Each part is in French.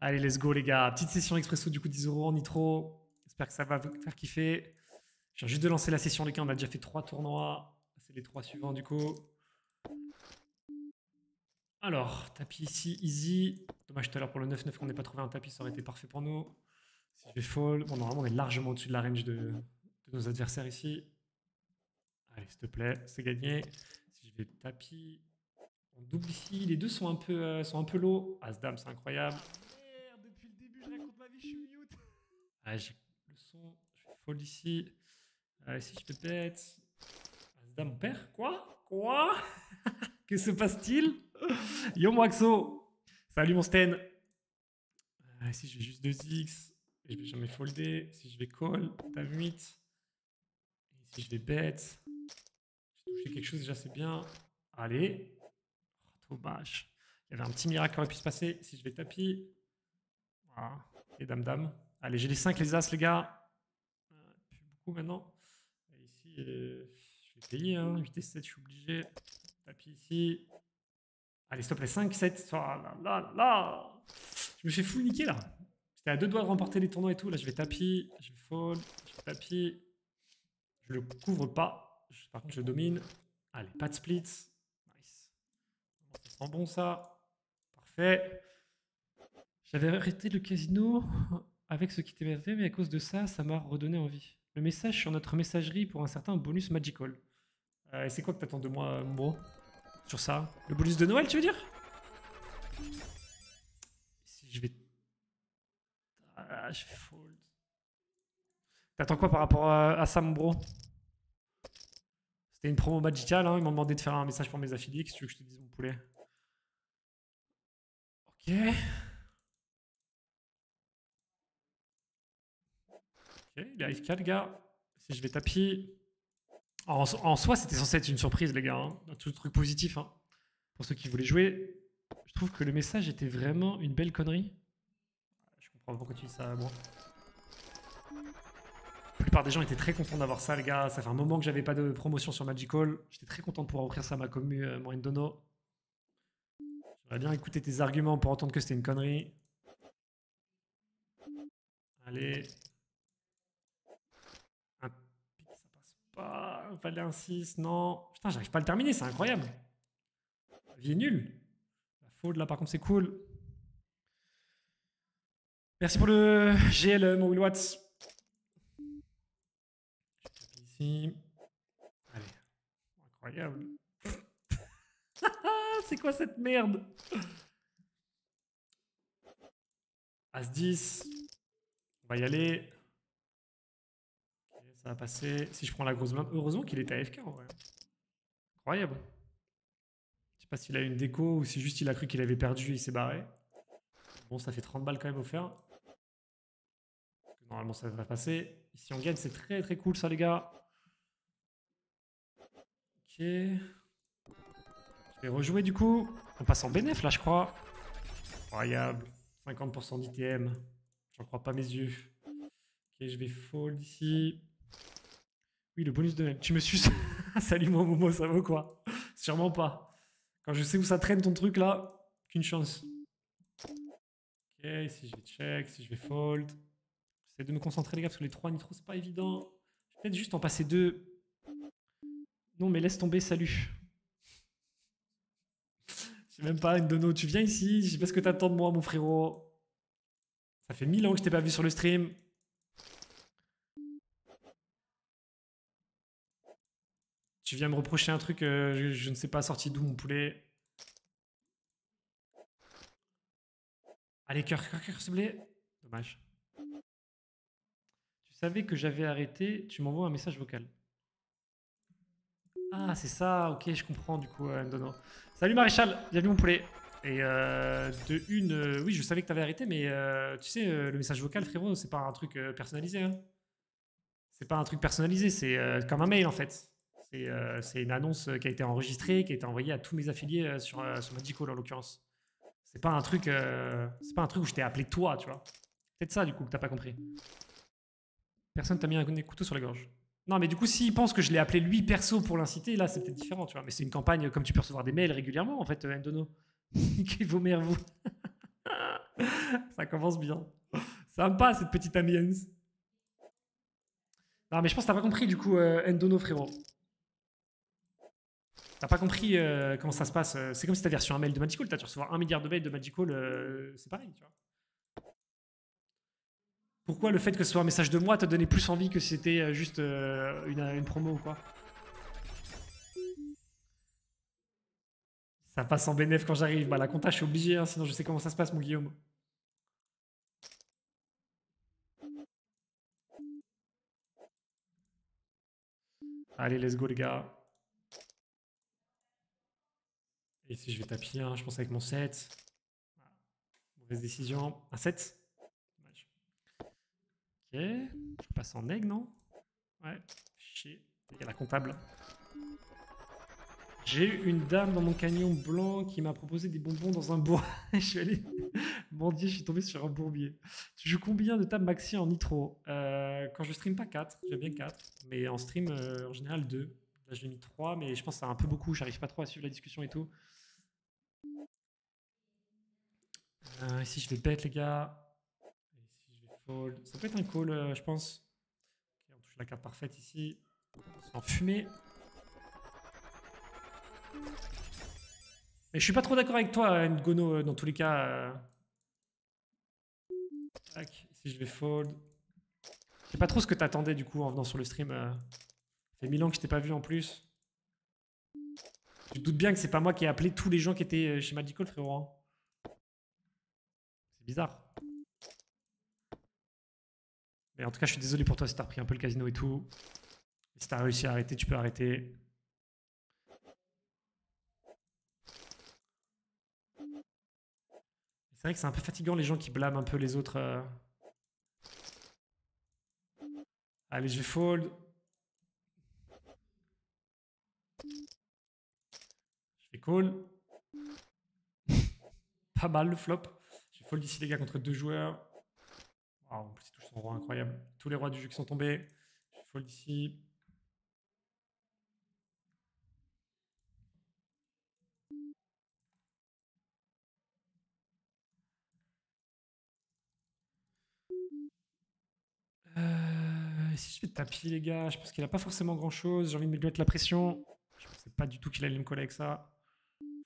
Allez, let's go, les gars. Petite session expresso, du coup, 10 € en nitro. J'espère que ça va vous faire kiffer. Je viens juste de lancer la session, les gars. On a déjà fait 3 tournois. C'est les 3 suivants, du coup. Alors, tapis ici, easy. Dommage tout à l'heure pour le 9-9 qu'on n'ait pas trouvé un tapis. Ça aurait été parfait pour nous. Si je vais fold. Bon, normalement, on est largement au-dessus de la range de nos adversaires ici. Allez, s'il te plaît, c'est gagné. Si je vais tapis, on double ici. Les deux sont un peu low. As-Dame, c'est incroyable. Merde, depuis le début, je raconte ma vie, je suis mute. Allez, j'ai le son. Je vais fold ici. Allez, si je te pète. As-Dame, on perd. Quoi Que se passe-t-il? Yo, Moaxo. Salut, mon Sten. Si je vais juste 2x, et je vais jamais folder. Si je vais call, Dame 8. Et si je vais bet, j'ai touché quelque chose déjà, c'est bien. Allez. Oh, dommage. Il y avait un petit miracle qui aurait pu se passer. Si je vais tapis. Voilà. Et dame. Allez, j'ai les 5, les as, les gars. Plus beaucoup maintenant. Et ici, je vais payer. 8 et 7, je suis obligé. Tapis ici. Allez, stop, les 5, 7. Oh là. Je me fais full niquer là. J'étais à 2 doigts de remporter les tournois et tout. Là, je vais tapis. Je vais fold. Je vais tapis. Je le couvre pas. Par contre, je domine. Allez, pas de splits. Nice. Ça sent bon ça. Parfait. J'avais arrêté le casino avec ce qui t'émerveillait, mais à cause de ça, ça m'a redonné envie. Le message sur notre messagerie pour un certain bonus magical. Et c'est quoi que t'attends de moi, mon bro? Sur ça? Le bonus de Noël, tu veux dire? Si je vais... je vais fold. T'attends quoi par rapport à ça, mon bro? C'était une promo magicale, hein. Ils m'ont demandé de faire un message pour mes affiliés. Qu'est-ce que tu veux que je te dise, mon poulet? Ok. Ok, il arrive 4, gars. Si je vais tapis... En soi, c'était censé être une surprise, les gars. Un truc positif. Pour ceux qui voulaient jouer, je trouve que le message était vraiment une belle connerie. Je comprends pas pourquoi tu dis ça, bon. La plupart des gens étaient très contents d'avoir ça, les gars. Ça fait un moment que j'avais pas de promotion sur Magical. J'étais très content de pouvoir offrir ça à ma commu, mon Endono. J'aurais bien écouté tes arguments pour entendre que c'était une connerie. Allez. Un pic, ça passe pas. Valet un 6, non. Putain, j'arrive pas à le terminer, c'est incroyable. La vie est nulle. La faute là, par contre, c'est cool. Merci pour le GL, mon Will Watts. Ici. Allez. Incroyable. C'est quoi cette merde? As-10. On va y aller. Okay, ça va passer. Si je prends la grosse blinde. Heureusement qu'il était AFK en vrai. Incroyable. Je sais pas s'il a eu une déco ou si juste il a cru qu'il avait perdu et il s'est barré. Bon, ça fait 30 balles quand même offert. Normalement, ça va passer. Si on gagne, c'est très très cool ça, les gars. Ok. Je vais rejouer du coup. On passe en bénéf là, je crois. Incroyable. 50% d'ITM. J'en crois pas mes yeux. Ok, je vais fold ici. Oui, le bonus de même. Tu me suces. Salut mon Momo, ça vaut quoi? Sûrement pas. Quand je sais où ça traîne ton truc là, qu'une chance. Ok, si je vais check, si je vais fold. J'essaie de me concentrer les gars parce que les 3 nitros c'est pas évident. Je vais peut-être juste en passer 2. Non mais laisse tomber, salut. Je sais même pas, Ndono, tu viens ici, je sais pas ce que t'attends de moi mon frérot. Ça fait 1000 ans que je t'ai pas vu sur le stream. Tu viens me reprocher un truc, je ne sais pas sorti d'où mon poulet. Allez, cœur, s'il te plaît. Dommage. Tu savais que j'avais arrêté, tu m'envoies un message vocal. Ah, c'est ça, ok, je comprends du coup, Ndono. Salut Maréchal, bienvenue mon poulet. Et de une, oui, je savais que t'avais arrêté, mais tu sais, le message vocal, frérot, c'est pas un truc personnalisé. Hein. C'est pas un truc personnalisé, c'est comme un mail en fait. C'est une annonce qui a été enregistrée, qui a été envoyée à tous mes affiliés sur Magical en l'occurrence. C'est pas un truc où je t'ai appelé toi, tu vois. Peut-être ça du coup que t'as pas compris. Personne t'a mis un couteau sur la gorge. Non, mais du coup, s'il pense que je l'ai appelé lui perso pour l'inciter, là c'est peut-être différent, tu vois. Mais c'est une campagne comme tu peux recevoir des mails régulièrement en fait, Endono. Niquez vos mères, vous. Ça commence bien. Sympa cette petite ambiance. Non, mais je pense que t'as pas compris du coup, Endono, frérot. T'as pas compris comment ça se passe. C'est comme si t'avais reçu un mail de Magical. T'as dû recevoir 1 milliard de mails de Magical. C'est pareil, tu vois. Pourquoi le fait que ce soit un message de moi te donnait plus envie que si c'était juste une promo ou quoi? Ça passe en bénéf quand j'arrive. Bah, la compta, je suis obligé, hein, sinon je sais comment ça se passe, mon Guillaume. Allez, let's go, les gars. Et si je vais taper, je pense avec mon 7. Mauvaise décision. Un 7. Dommage. Ok. Je passe en egg, non? Ouais. Chier. Il y a la comptable. J'ai eu une dame dans mon camion blanc qui m'a proposé des bonbons dans un bois. Je suis allé mendier, je suis tombé sur un bourbier. Tu joues combien de tables maxi en nitro? Quand je stream, pas 4. J'aime bien 4. Mais en stream, en général, 2. Là, j'ai mis 3, mais je pense que c'est un peu beaucoup. J'arrive pas trop à suivre la discussion et tout. Ici, je vais bet, les gars. Ici, je vais fold. Ça peut être un call, je pense. Ok, on touche la carte parfaite ici. On s'en fumer. Mais je suis pas trop d'accord avec toi, Ngono, dans tous les cas. Tac, ici, je vais fold. Je sais pas trop ce que t'attendais du coup en venant sur le stream. Ça fait 1000 ans que je t'ai pas vu en plus. Tu te doutes bien que c'est pas moi qui ai appelé tous les gens qui étaient chez Magical, frérot, hein. C'est bizarre. Mais en tout cas, je suis désolé pour toi si t'as repris un peu le casino et tout. Si t'as réussi à arrêter, tu peux arrêter. C'est vrai que c'est un peu fatigant les gens qui blâment un peu les autres. Allez, je vais fold. Je vais call. Pas mal le flop. Je vais fold ici, les gars, contre 2 joueurs. Wow, en plus, ils touchent son roi, incroyable. Tous les rois du jeu qui sont tombés. Je vais fold ici. Si je fais tapis, les gars, je pense qu'il a pas forcément grand chose. J'ai envie de me mettre la pression. Je pensais pas du tout qu'il allait me coller avec ça.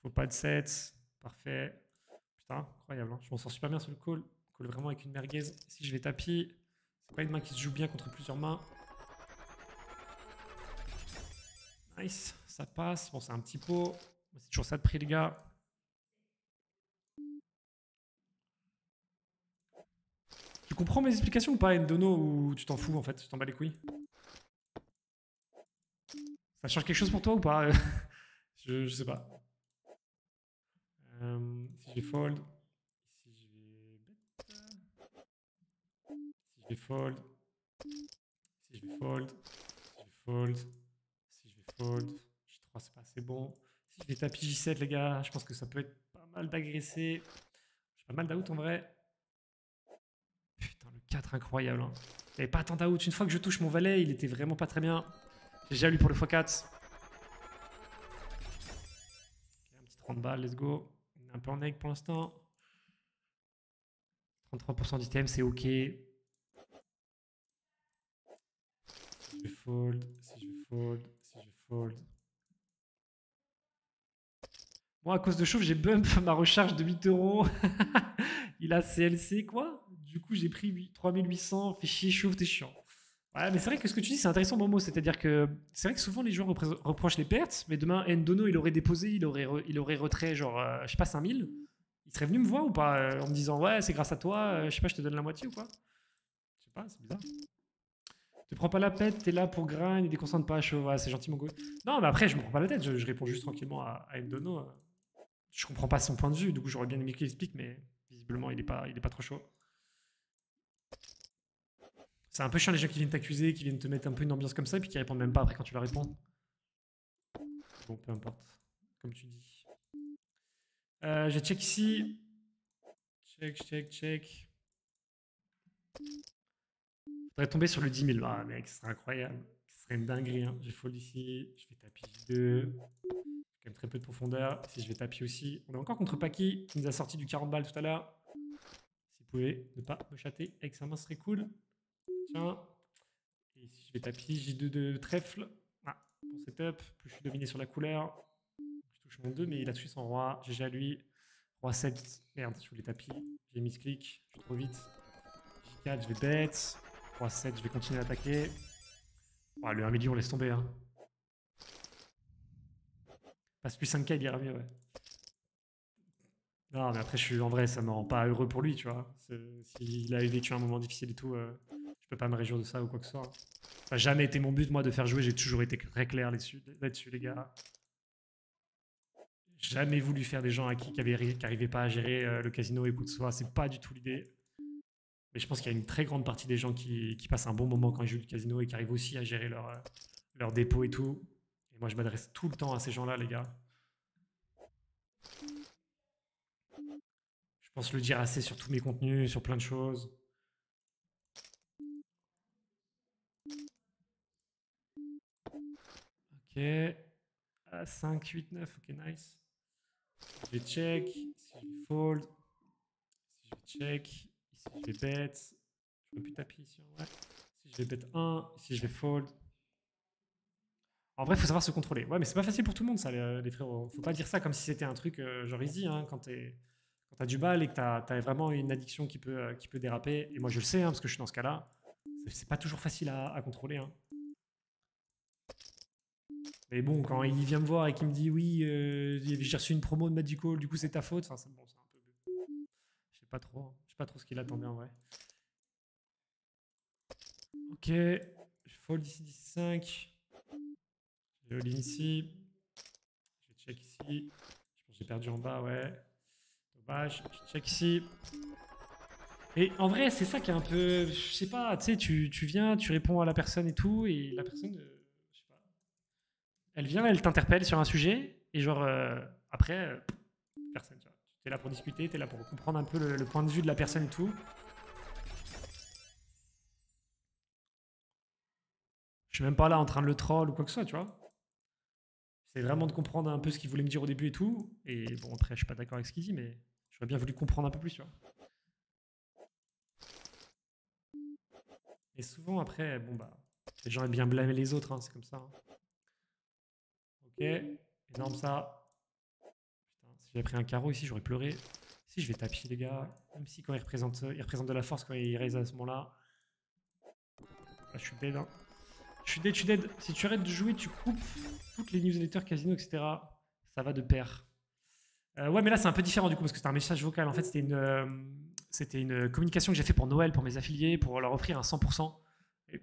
Faut pas de 7. Parfait. Putain, incroyable. Hein. Je m'en sors super bien sur le call. Call vraiment avec une merguez. Si je vais tapis, c'est pas une main qui se joue bien contre plusieurs mains. Nice, ça passe. Bon, c'est un petit pot. C'est toujours ça de prix, les gars. Tu comprends mes explications ou pas, Endono, ou tu t'en fous en fait? Tu t'en bats les couilles? Ça change quelque chose pour toi ou pas? Je sais pas. Si je vais fold. Si je vais bet. Si je vais fold. Si je vais fold. Si je vais fold. Si je vais fold. J3, c'est pas assez bon. Si je vais tapis J7, les gars, je pense que ça peut être pas mal d'agresser. J'ai pas mal d'out en vrai. Putain, le 4, incroyable. Hein. Il n'y avait pas tant d'out. Une fois que je touche mon valet, il était vraiment pas très bien. J'ai déjà lu pour le x4. Okay, un petit 30 balles, let's go. On est un peu en egg pour l'instant. 33% d'ITM, c'est ok. Si je vais fold, si je vais fold, si je vais fold. Moi, à cause de chauffe, j'ai bump ma recharge de 8 euros. Il a CLC, quoi. Du coup, j'ai pris 3800. Fait chier, chauffe, t'es chiant. Ouais, mais c'est vrai que ce que tu dis, c'est intéressant, Momo. C'est-à-dire que c'est vrai que souvent les joueurs reprochent les pertes, mais demain, Ndono, il aurait déposé, il aurait retrait, genre, je sais pas, 5000. Il serait venu me voir ou pas en me disant, ouais, c'est grâce à toi, je sais pas, je te donne la moitié ou quoi? Je sais pas, c'est bizarre. Te prends pas la tête, t'es là pour grind, il déconcentre pas, chaud, ouais, c'est gentil, mon gars. Non, mais après, je me prends pas la tête, je réponds juste tranquillement à Ndono. Je comprends pas son point de vue, du coup, j'aurais bien aimé qu'il explique, mais visiblement, il est pas trop chaud. C'est un peu chiant les gens qui viennent t'accuser, qui viennent te mettre un peu une ambiance comme ça, et puis qui répondent même pas après quand tu leur réponds. Bon, peu importe. Comme tu dis. J'ai check ici. Check. Faudrait tomber sur le 10 000. Ah, mec, ce serait incroyable. Ce serait une dinguerie. Hein. J'ai fold ici. Je vais tapis 2. J'ai quand même très peu de profondeur. Si je vais tapis aussi. On est encore contre Paki, qui nous a sorti du 40 balles tout à l'heure. pouvez ne pas me chatter avec sa main, ce serait cool. Tiens. Et ici, je vais tapis J2 de trèfle. Ah, bon setup. Plus je suis dominé sur la couleur. Je touche mon 2, mais il a tué son roi. GG à lui. Roi 7. Merde, je voulais tapis. J'ai mis ce clic. Je suis trop vite. J4, je vais bête. Roi 7, je vais continuer à attaquer. Oh, le 1 million, laisse tomber. Hein. Passe plus 5K, il ira mieux, ouais. Non, mais après, en vrai, ça me rend pas heureux pour lui, tu vois. S'il a vécu un moment difficile et tout, je peux pas me réjouir de ça ou quoi que ce soit. Ça n'a jamais été mon but, moi, de faire jouer. J'ai toujours été très clair là-dessus, les gars. Jamais voulu faire des gens qui n'arrivaient pas à gérer le casino et quoi que ce soit. C'est pas du tout l'idée. Mais je pense qu'il y a une très grande partie des gens qui passent un bon moment quand ils jouent du casino et qui arrivent aussi à gérer leur dépôt et tout. Et moi, je m'adresse tout le temps à ces gens-là, les gars. Je pense le dire assez sur tous mes contenus, sur plein de choses. Ok. 5, 8, 9. Ok, nice. Je vais check. Ici, je vais fold. Ici, je vais check. Ici, je vais bet. Je peux plus tapis ici en vrai. Ici, je vais bet 1. Ici, je vais fold. En vrai, il faut savoir se contrôler. Ouais, mais c'est pas facile pour tout le monde, ça, les frérots. Faut pas dire ça comme si c'était un truc genre easy, hein, quand t'as du bal et que t'as vraiment une addiction qui peut déraper. Et moi, je le sais, hein, parce que je suis dans ce cas-là. C'est pas toujours facile à contrôler. Hein. Mais bon, quand il vient me voir et qu'il me dit oui, j'ai reçu une promo de Magical, du coup c'est ta faute. Enfin, c'est bon, c'est un peu. Je sais pas trop. Hein. Je sais pas trop ce qu'il attendait en vrai. Ok, je fold ici 10-5. Je all-in ici. Je check ici. Je pense que j'ai perdu en bas, ouais. Dommage. Je check ici. Et en vrai, c'est ça qui est un peu. Je sais pas, tu sais, tu viens, tu réponds à la personne et tout, et la personne. Je sais pas. Elle vient, elle t'interpelle sur un sujet, et genre, après, personne, tu vois. Tu es là pour discuter, tu es là pour comprendre un peu le point de vue de la personne et tout. Je suis même pas là en train de le troll ou quoi que ce soit, tu vois. C'est vraiment de comprendre un peu ce qu'il voulait me dire au début et tout. Et bon, après, je suis pas d'accord avec ce qu'il dit, mais j'aurais bien voulu comprendre un peu plus, tu vois. Et souvent, après, bon, bah, les gens aiment bien blâmer les autres, hein, c'est comme ça. Hein. Ok, énorme ça. Putain, si j'avais pris un carreau ici, j'aurais pleuré. Si je vais taper les gars, même si quand il représente de la force quand il raise à ce moment-là. Là, je suis dead. Hein. Je suis dead. Si tu arrêtes de jouer, tu coupes toutes les newsletters, casino, etc. Ça va de pair. Ouais, mais là, c'est un peu différent du coup, parce que c'était un message vocal. En fait, c'était une communication que j'ai fait pour Noël, pour mes affiliés, pour leur offrir un 100%.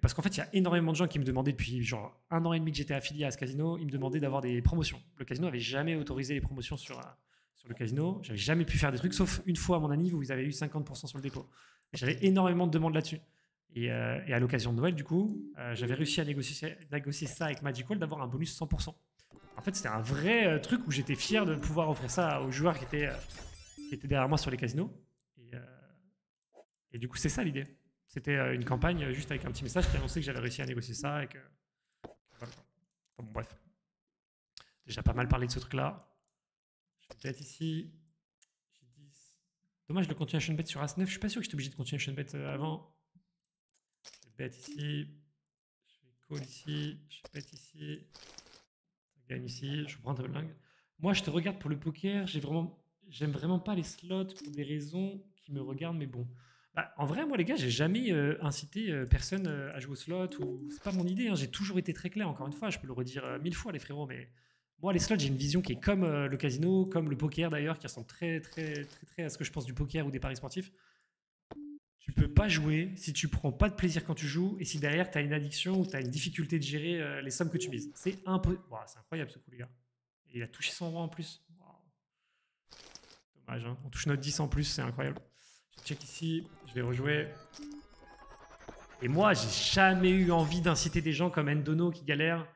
Parce qu'en fait, il y a énormément de gens qui me demandaient depuis genre 1 an et demi que j'étais affilié à ce casino, ils me demandaient d'avoir des promotions. Le casino n'avait jamais autorisé les promotions sur le casino. J'avais jamais pu faire des trucs, sauf une fois à mon anniv où ils avaient eu 50% sur le dépôt. Et j'avais énormément de demandes là-dessus. Et à l'occasion de Noël, du coup, j'avais réussi à négocier ça avec Magical, d'avoir un bonus 100%. En fait, c'était un vrai truc où j'étais fier de pouvoir offrir ça aux joueurs qui étaient derrière moi sur les casinos. Et du coup, c'est ça l'idée. C'était une campagne juste avec un petit message qui annonçait que j'avais réussi à négocier ça et que. Voilà. Enfin, bon, bref. J'ai déjà pas mal parlé de ce truc-là. Je vais peut-être ici. J'ai 10. Dommage, le continuation bet sur As-9. Je suis pas sûr que j'étais obligé de continuation bet avant. Je vais bet ici. Je vais call ici. Je vais bet ici. Ça gagne ici. Je prends un double-ling. Moi, je te regarde pour le poker. J'aime vraiment pas les slots pour des raisons qui me regardent, mais bon. Bah, en vrai, moi, les gars, j'ai jamais incité personne à jouer au slot. C'est pas mon idée. Hein. J'ai toujours été très clair. Encore une fois, je peux le redire 1000 fois, les frérots. Mais moi, les slots, j'ai une vision qui est comme le casino, comme le poker d'ailleurs, qui ressemble très, très, très, très à ce que je pense du poker ou des paris sportifs. Tu peux pas jouer si tu prends pas de plaisir quand tu joues et si derrière tu as une addiction ou tu as une difficulté de gérer les sommes que tu mises. C'est impossible. Wow, c'est incroyable ce coup, les gars. Et il a touché son roi en plus. Wow. Dommage, hein. On touche notre 10 en plus, c'est incroyable. Je check ici, je vais rejouer. Et moi, j'ai jamais eu envie d'inciter des gens comme Endono qui galèrent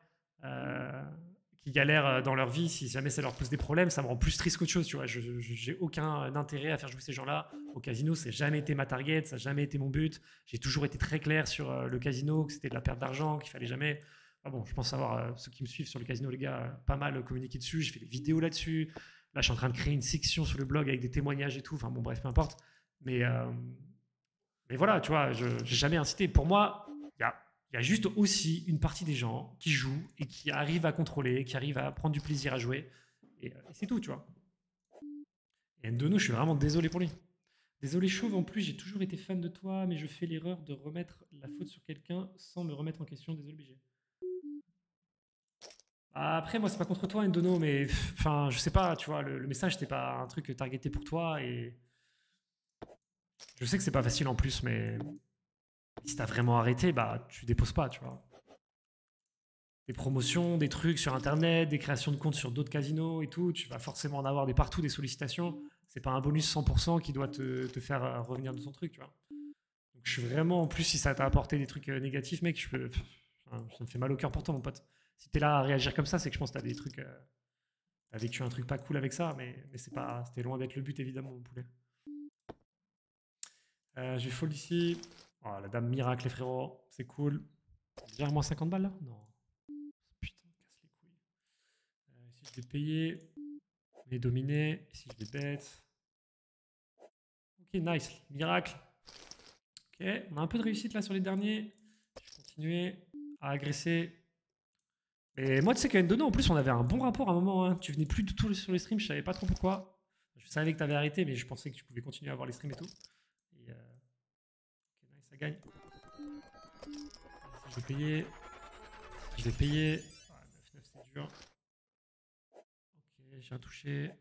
dans leur vie. Si jamais ça leur pose des problèmes, ça me rend plus triste qu'autre chose. Tu vois, j'ai aucun intérêt à faire jouer ces gens-là. Au casino, ça n'a jamais été ma target, ça n'a jamais été mon but. J'ai toujours été très clair sur le casino, que c'était de la perte d'argent, qu'il fallait jamais. Ah bon, je pense savoir ceux qui me suivent sur le casino, les gars, pas mal communiqué dessus. J'ai fait des vidéos là-dessus. Là, je suis en train de créer une section sur le blog avec des témoignages et tout. Enfin bon, bref, peu importe. Mais voilà, tu vois, je n'ai jamais incité. Pour moi, il y a juste aussi une partie des gens qui jouent et qui arrivent à contrôler, qui arrivent à prendre du plaisir à jouer. Et c'est tout, tu vois. Et Ndono, je suis vraiment désolé pour lui. Désolé Chauve, en plus j'ai toujours été fan de toi, mais je fais l'erreur de remettre la faute sur quelqu'un sans me remettre en question, désolé BG. Après, moi c'est pas contre toi Ndono, mais enfin, je sais pas, tu vois, le message c'était pas un truc targeté pour toi et je sais que c'est pas facile en plus, mais si t'as vraiment arrêté, bah tu déposes pas, tu vois. Des promotions, des trucs sur internet, des créations de comptes sur d'autres casinos et tout, tu vas forcément en avoir des partout, des sollicitations. C'est pas un bonus 100% qui doit te faire revenir de son truc, tu vois. Donc je suis vraiment, en plus, si ça t'a apporté des trucs négatifs, mec, enfin, ça me fait mal au cœur pour toi, mon pote. Si t'es là à réagir comme ça, c'est que je pense que t'as des trucs. T'as vécu un truc pas cool avec ça, mais c'était loin d'être le but, évidemment, mon poulet. Je vais fold ici. Oh, la dame miracle, les frérots, c'est cool. Déjà moins 50 balles là. Non. Putain, casse les couilles. Ici, je vais payer. Mais dominer. Ici, je vais bet. Ok, nice. Miracle. Ok, on a un peu de réussite là sur les derniers. Je vais continuer à agresser. Et moi, tu sais qu'avec Dono, en plus, on avait un bon rapport à un moment. Hein. Tu venais plus du tout sur les streams, je savais pas trop pourquoi. Je savais que tu avais arrêté, mais je pensais que tu pouvais continuer à voir les streams et tout. Et ok, nice, ça gagne. Je vais payer. Je vais payer. Ah, 9-9, c'est dur. Ok, j'ai un touché.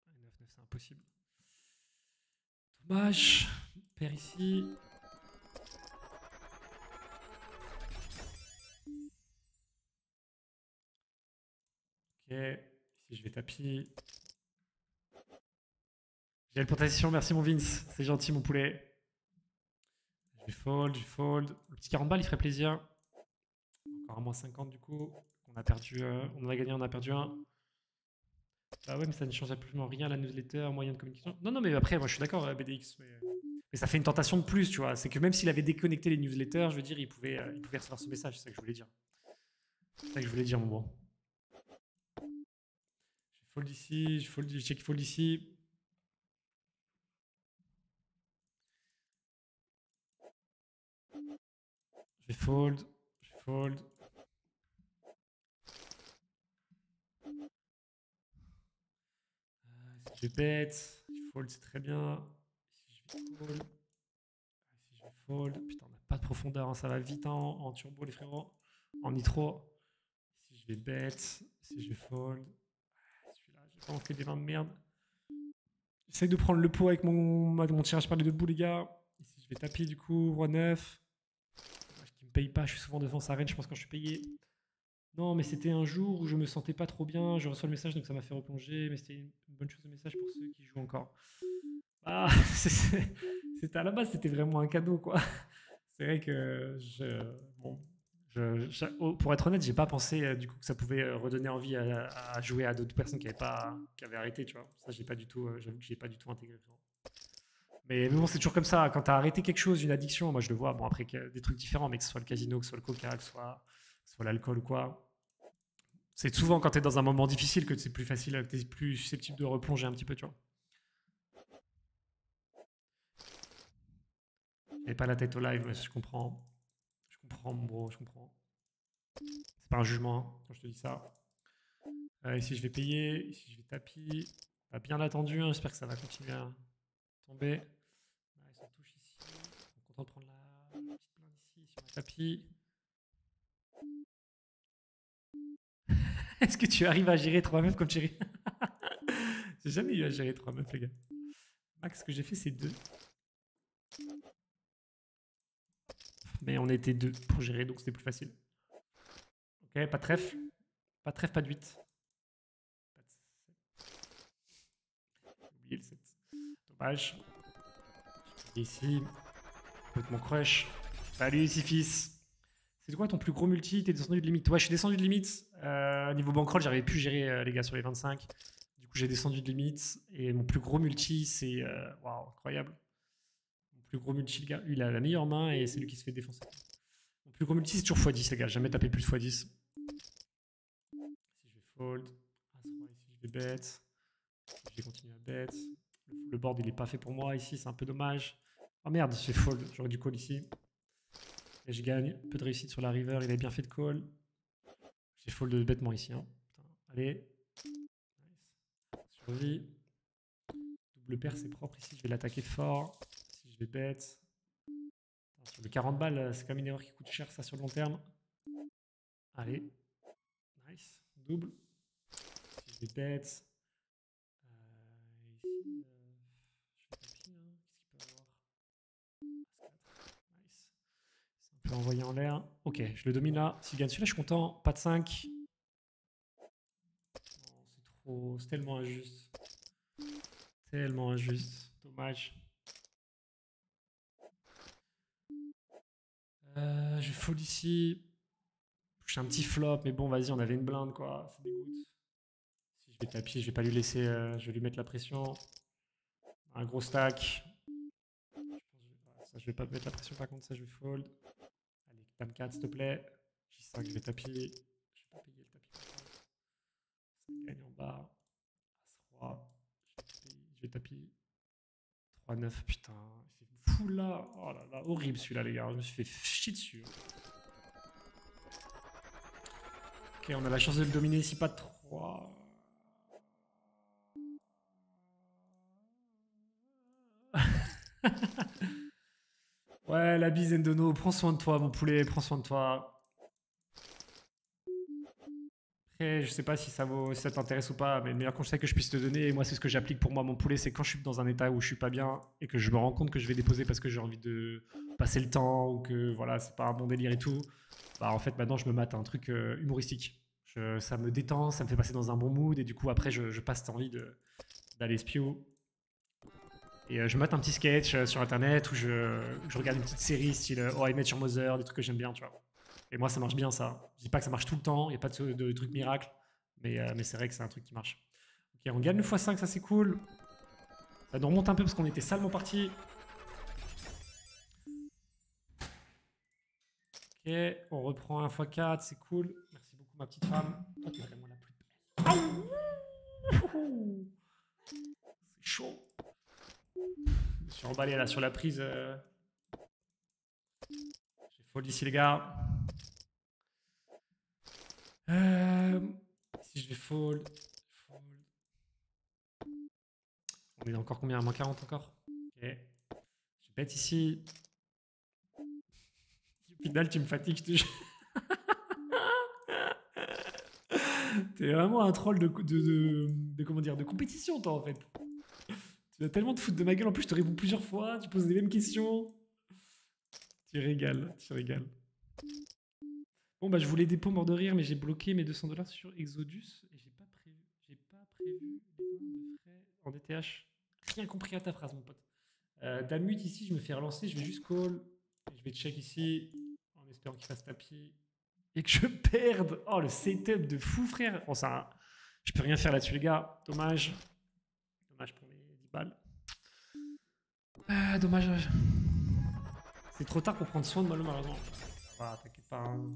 9-9, c'est impossible. Dommage. Père ici. Ok. Ici, je vais tapis. J'ai le potentiel, merci mon Vince. C'est gentil, mon poulet. Je vais fold, je fold. Le petit 40 balles, il ferait plaisir. Encore un moins 50 du coup. On a perdu, on a gagné, on a perdu un. Ah ouais, mais ça ne change absolument rien, la newsletter, moyen de communication. Non, non, mais après, moi je suis d'accord, BDX. Mais ça fait une tentation de plus, tu vois. C'est que même s'il avait déconnecté les newsletters, je veux dire, il pouvait recevoir ce message. C'est ça que je voulais dire. C'est ça que je voulais dire, mon bon. Je fold ici, je check fold ici. Je vais fold, je fold. Si je bet, je fold, c'est très bien. Ici, je vais fold. Ici, je vais fold. Putain, on n'a pas de profondeur, hein, ça va vite hein, en turbo, les frérots. En nitro. Ici, je vais bet. Ici, je vais fold. Celui-là, j'ai vraiment fait des mains de merde. J'essaye de prendre le pot avec mon tirage par les deux bouts, les gars. Ici, je vais taper du coup, roi 9. Qui me paye pas, je suis souvent devant sa reine, je pense, quand je suis payé. Non, mais c'était un jour où je me sentais pas trop bien. Je reçois le message, donc ça m'a fait replonger. Mais c'était une bonne chose de message pour ceux qui jouent encore. Ah, c'était à la base, c'était vraiment un cadeau, quoi. C'est vrai que pour être honnête, j'ai pas pensé du coup que ça pouvait redonner envie à jouer à d'autres personnes qui avaient arrêté, tu vois. Ça, j'ai pas du tout, j'avoue que j'ai pas du tout intégré. Mais bon, c'est toujours comme ça. Quand tu as arrêté quelque chose, une addiction, moi je le vois. Bon, après, des trucs différents, mais que ce soit le casino, que ce soit le coca, que ce soit l'alcool ou quoi. C'est souvent quand tu es dans un moment difficile que c'est plus facile, que tu es plus susceptible de replonger un petit peu, tu vois. J'avais pas la tête au live, je comprends. Je comprends, mon bro, je comprends. C'est pas un jugement hein, quand je te dis ça. Ici, je vais payer. Ici, je vais tapis. Pas bien attendu, hein, j'espère que ça va continuer à tomber. Ils sont touche ici. On est content de prendre la petite blinde ici sur le tapis. Est-ce que tu arrives à gérer 3 meufs comme Thierry? J'ai jamais eu à gérer 3 meufs, les gars. Max, ce que j'ai fait, c'est 2. Mais on était 2 pour gérer, donc c'était plus facile. Ok, pas de trèfle. Pas de trèfle, pas de 8. J'ai oublié le 7. Dommage. Je ici. Peut-être mon crush. Salut, Sifis. C'est quoi ton plus gros multi? T'es descendu de limite? Ouais, je suis descendu de limite. Niveau bankroll, j'arrivais plus à gérer les gars sur les 25. Du coup, j'ai descendu de limite. Et mon plus gros multi, c'est. Waouh, incroyable. Mon plus gros multi, le gars, il a la meilleure main et c'est lui qui se fait défoncer. Mon plus gros multi, c'est toujours x10, les gars. J'ai jamais tapé plus de x10. Ici, je vais fold. As-roi, ici, je vais bet. Je vais continuer à bet. Le Le board, il est pas fait pour moi ici, c'est un peu dommage. Oh merde, j'ai fold, j'aurais dû call ici. Et je gagne, peu de réussite sur la river, il avait bien fait de call. J'ai fold bêtement ici. Hein. Putain. Allez. Nice. Survie. Double paire, c'est propre ici, je vais l'attaquer fort. Si je vais bet. Sur le 40 balles, c'est quand même une erreur qui coûte cher ça sur le long terme. Allez. Nice. Double. Si je vais bet. Ici, je vais tapis. Hein. Qu'est-ce qu'il peut avoir? As-4. Nice. C'est un peu envoyé en l'air. Ok, je le domine là. Si je gagne celui-là, je suis content. Pas de 5. C'est trop. C'est tellement injuste. Tellement injuste. Dommage. Je fold ici. Je suis un petit flop, mais bon, vas-y, on avait une blinde, quoi. Ça dégoûte. Si je vais tapis, je vais pas lui laisser. Je vais lui mettre la pression. Un gros stack. Ça, je vais pas mettre la pression, par contre, ça, je vais fold. Allez, dame 4, s'il te plaît. J5, je vais taper. Je vais pas payer le tapis. Ça gagne en bas. As-3. Je vais taper. 3-9, putain. C'est fou là. Oh là là, horrible celui-là, les gars. Je me suis fait chier dessus. Ok, on a la chance de le dominer ici, pas de 3. Ouais, la bise Endono, prends soin de toi, mon poulet, prends soin de toi. Après, je sais pas si ça vaut, si ça t'intéresse ou pas, mais le meilleur conseil que je puisse te donner, et moi c'est ce que j'applique pour moi, mon poulet, c'est quand je suis dans un état où je suis pas bien et que je me rends compte que je vais déposer parce que j'ai envie de passer le temps ou que voilà, c'est pas un bon délire et tout. Bah en fait maintenant je me mate un truc humoristique. Ça me détend, ça me fait passer dans un bon mood et du coup après je passe cette envie d'aller spew. Et je mate un petit sketch sur internet où je regarde une petite série style Oh I Met Your Mother, des trucs que j'aime bien, tu vois. Et moi, ça marche bien, ça. Je dis pas que ça marche tout le temps, il n'y a pas de truc miracle, mais c'est vrai que c'est un truc qui marche. Ok, on gagne le x5, ça c'est cool. Ça nous remonte un peu parce qu'on était salement parti. Ok, on reprend un x4, c'est cool. Merci beaucoup, ma petite femme. Toi, t'es vraiment la plus belle. C'est chaud. Je me suis emballé là sur la prise. J'ai fold ici, les gars. Si je vais fold. On est encore combien? Moins 40 encore? Ok. Je bet ici. Au final, tu me fatigues, je te jure. T'es vraiment un troll comment dire, de compétition, toi, en fait. Tu vas tellement te foutre de ma gueule. En plus, je te réponds plusieurs fois. Tu poses les mêmes questions. Tu régales, tu régales. Bon, bah, je voulais des pots morts de rire, mais j'ai bloqué mes 200 $ sur Exodus. Et j'ai pas prévu les de frais en DTH. Rien compris à ta phrase, mon pote. Damut, ici, je me fais relancer. Je vais juste call. Et je vais check ici, en espérant qu'il fasse tapis. Et que je perde. Oh, le setup de fou, frère. Bon, ça, je peux rien faire là-dessus, les gars. Dommage. Dommage pour mes 10 balles. Ah, dommage. C'est trop tard pour prendre soin de Malo, malheureusement. Ça va, t'inquiète pas. Hein.